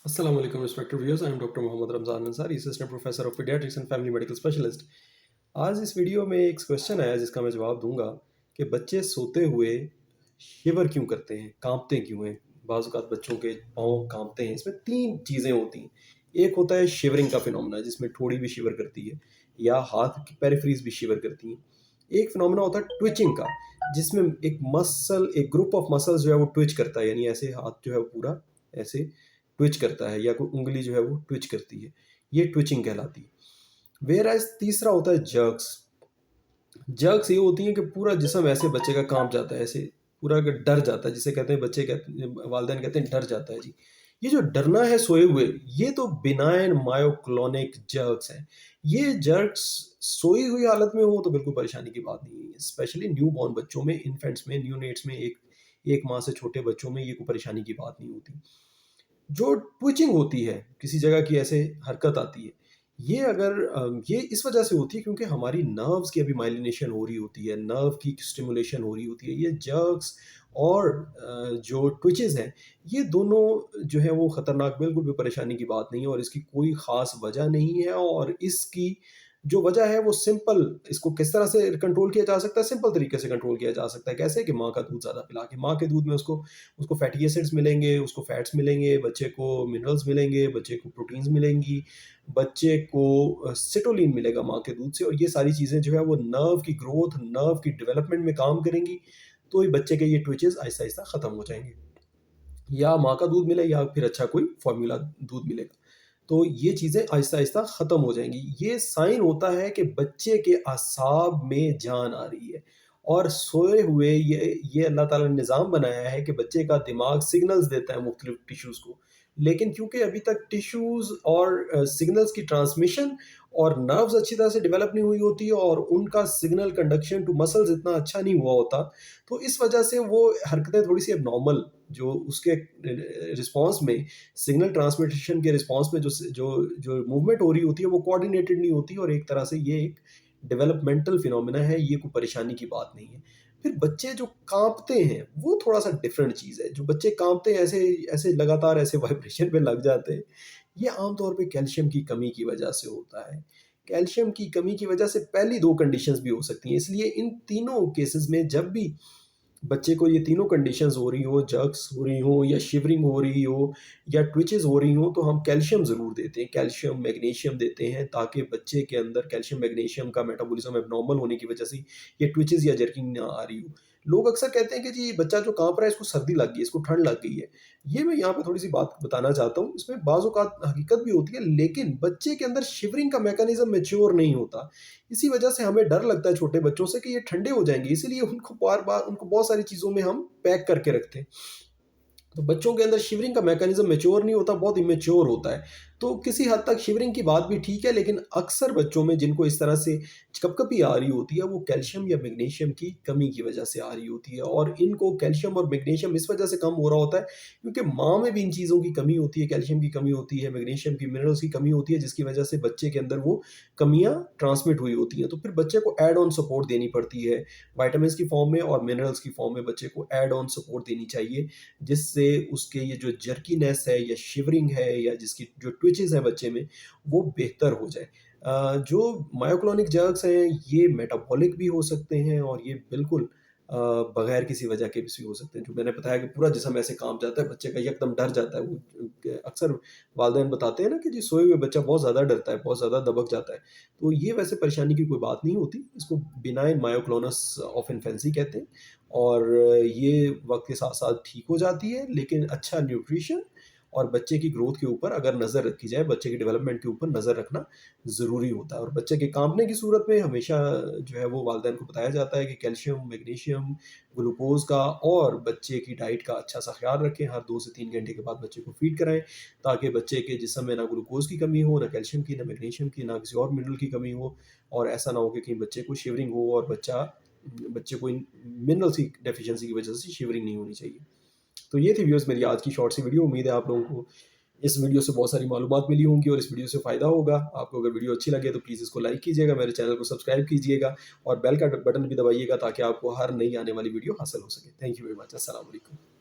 Assalamu alaikum respected viewers. I am Dr. Mohammad Ramzan Ansari, Assistant Professor of Pediatrics and Family Medical Specialist. आज इस video में एक question आया जिसका मैं जवाब दूंगा कि बच्चे सोते हुए शिवर क्यों करते हैं, कांपते क्यों हैं। बाज़ औक़ात बच्चों के पाँव कांपते हैं। इसमें तीन चीज़ें होती हैं। एक होता है शिवरिंग का फिनोमेना जिसमें ठोड़ी भी शिवर करती है या हाथ की पेरिफेरीज भी शिवर करती हैं। एक फिनोमेना होता है ट्विचिंग का जिसमें एक ग्रुप ऑफ मसल्स जो है वो ट्विच करता है, यानी ऐसे हाथ जो है वो पूरा ऐसे ट्विच करता है या कोई उंगली जो है वो ट्विच करती है, ये ट्विचिंग कहलाती है। वेयर एज तीसरा होता है जर्क्स। जर्क्स ये होती हैं कि पूरा जिस्म ऐसे बच्चे का कांप जाता है, ऐसे पूरा डर जाता है, जिसे कहते हैं बच्चे कहते वालिदैन कहते हैं डर जाता है जी। ये जो डरना है सोए हुए, ये तो बिनाइन मायोक्लोनिक जर्क्स हैं। ये जर्क्स सोई हुई हालत में हो तो बिल्कुल परेशानी की बात नहीं है। स्पेशली न्यू बॉर्न बच्चों में, इन्फेंट्स में, न्यूनेट्स में, एक माह से छोटे बच्चों में ये कोई परेशानी की बात नहीं होती। जो ट्विचिंग होती है, किसी जगह की ऐसे हरकत आती है, ये इस वजह से होती है क्योंकि हमारी नर्व्स की अभी माइलिनेशन हो रही होती है, नर्व की स्टिमुलेशन हो रही होती है। ये जर्क्स और जो ट्विचेस हैं, ये दोनों जो है वो ख़तरनाक, बिल्कुल भी परेशानी की बात नहीं है और इसकी कोई ख़ास वजह नहीं है। और इसकी जो वजह है वो सिंपल, इसको किस तरह से कंट्रोल किया जा सकता है, सिंपल तरीके से कंट्रोल किया जा सकता है। कैसे कि माँ का दूध ज़्यादा पिला के, माँ के दूध में उसको उसको फैटी एसिड्स मिलेंगे, उसको फैट्स मिलेंगे, बच्चे को मिनरल्स मिलेंगे, बच्चे को प्रोटीन्स मिलेंगी, बच्चे को सिटोलिन मिलेगा माँ के दूध से। और ये सारी चीज़ें जो है वो नर्व की ग्रोथ, नर्व की डेवलपमेंट में काम करेंगी, तो ये बच्चे के ये ट्विचेस आहिस्ता आहिस्ता ख़त्म हो जाएंगे। या माँ का दूध मिले या फिर अच्छा कोई फॉर्मूला दूध मिलेगा, तो ये चीज़ें आहिस्ता आहिस्ता ख़त्म हो जाएंगी। ये साइन होता है कि बच्चे के असाब में जान आ रही है। और सोए हुए ये अल्लाह ताला ने निज़ाम बनाया है कि बच्चे का दिमाग सिग्नल्स देता है मुख्तलिफ टिश्यूज़ को, लेकिन क्योंकि अभी तक टिश्यूज़ और सिग्नल्स की ट्रांसमिशन और नर्व्स अच्छी तरह से डेवलप नहीं हुई होती है और उनका सिग्नल कंडक्शन टू मसल्स इतना अच्छा नहीं हुआ होता, तो इस वजह से वो हरकतें थोड़ी सी एबनॉर्मल, जो उसके रिस्पॉन्स में, सिग्नल ट्रांसमिशन के रिस्पॉन्स में जो जो जो मूवमेंट हो रही होती है वो कोऑर्डिनेटेड नहीं होती। और एक तरह से ये एक डेवलपमेंटल फिनोमेना है, ये कोई परेशानी की बात नहीं है। फिर बच्चे जो कांपते हैं वो थोड़ा सा डिफरेंट चीज़ है। जो बच्चे कांपते हैं, ऐसे ऐसे लगातार ऐसे वाइब्रेशन पे लग जाते हैं, ये आमतौर पे कैल्शियम की कमी की वजह से होता है। कैल्शियम की कमी की वजह से पहली दो कंडीशंस भी हो सकती हैं। इसलिए इन तीनों केसेस में जब भी बच्चे को ये तीनों कंडीशंस हो रही हो, जर्क्स हो रही हो या शिवरिंग हो रही हो या ट्विचेस हो रही हो, तो हम कैल्शियम ज़रूर देते हैं, कैल्शियम मैग्नीशियम देते हैं, ताकि बच्चे के अंदर कैल्शियम मैग्नीशियम का मेटाबॉलिज्म एबनॉर्मल होने की वजह से ये ट्विचेस या जर्किंग ना आ रही हो। लोग अक्सर कहते हैं कि जी बच्चा जो कांप रहा है इसको सर्दी लग गई है, इसको ठंड लग गई है। ये मैं यहाँ पे थोड़ी सी बात बताना चाहता हूँ, इसमें बाज़ औक़ात हकीकत भी होती है, लेकिन बच्चे के अंदर शिवरिंग का मैकेनिज्म मैच्योर नहीं होता। इसी वजह से हमें डर लगता है छोटे बच्चों से कि ये ठंडे हो जाएंगे, इसीलिए उनको बार बार उनको बहुत सारी चीज़ों में हम पैक करके रखते हैं। तो बच्चों के अंदर शिवरिंग का मैकेनिज्म मैच्योर नहीं होता, बहुत इमेच्योर होता है। तो किसी हद तक शिवरिंग की बात भी ठीक है, लेकिन अक्सर बच्चों में जिनको इस तरह से कपकपी आ रही होती है, वो कैल्शियम या मैग्नीशियम की कमी की वजह से आ रही होती है। और इनको कैल्शियम और मैग्नीशियम इस वजह से कम हो रहा होता है क्योंकि माँ में भी इन चीज़ों की कमी होती है, कैल्शियम की कमी होती है, मैग्नीशियम की, मिनरल्स की कमी होती है, जिसकी वजह से बच्चे के अंदर वो कमियाँ ट्रांसमिट हुई होती हैं। तो फिर बच्चे को ऐड ऑन सपोर्ट देनी पड़ती है, विटामिन्स की फॉर्म में और मिनरल्स की फॉर्म में बच्चे को ऐड ऑन सपोर्ट देनी चाहिए, जिससे उसके ये जो जर्कीनेस है या शिवरिंग है या जिसकी जो ट्विचेस हैं बच्चे में, वो बेहतर हो जाए। जो मायोक्लोनिक जर्क्स हैं, ये मेटाबॉलिक भी हो सकते हैं और ये बिल्कुल बगैर किसी वजह के भी हो सकते हैं। जो मैंने बताया कि पूरा जिस्म ऐसे कांप जाता है, बच्चे का एकदम डर जाता है। वो अक्सर वालिदैन बताते हैं ना कि जी सोए हुए बच्चा बहुत ज़्यादा डरता है, बहुत ज़्यादा दबक जाता है। तो ये वैसे परेशानी की कोई बात नहीं होती, इसको बिनाइन मायोक्लोनस ऑफ इन्फेंसी कहते हैं। और ये वक्त के साथ साथ ठीक हो जाती है, लेकिन अच्छा न्यूट्रिशन और बच्चे की ग्रोथ के ऊपर अगर नज़र रखी जाए, बच्चे की डेवलपमेंट के ऊपर नज़र रखना ज़रूरी होता है। और बच्चे के कांपने की सूरत में हमेशा जो है वो वालिदैन को बताया जाता है कि कैल्शियम, मैग्नीशियम, ग्लूकोज़ का और बच्चे की डाइट का अच्छा सा ख्याल रखें। हर 2 से 3 घंटे के बाद बच्चे को फीड कराएँ, ताकि बच्चे के जिस्म में ना ग्लूकोज़ की कमी हो, ना कैल्शियम की, ना मैग्नीशियम की, ना किसी और मिनरल की कमी हो। और ऐसा ना हो कि कहीं बच्चे को शिवरिंग हो और बच्चे को इन मिनरल्स की डेफिशिएंसी की वजह से शिवरिंग नहीं होनी चाहिए। तो ये थी व्यूअर्स मेरी आज की शॉर्ट सी वीडियो। उम्मीद है आप लोगों को इस वीडियो से बहुत सारी मालूमात मिली होंगी और इस वीडियो से फ़ायदा होगा। आपको अगर वीडियो अच्छी लगे तो प्लीज़ इसको लाइक कीजिएगा, मेरे चैनल को सब्सक्राइब कीजिएगा और बेल का बटन भी दबाइएगा ताकि आपको हर नई आने वाली वीडियो हासिल हो सके। Thank you very much. अस्सलाम वालेकुम।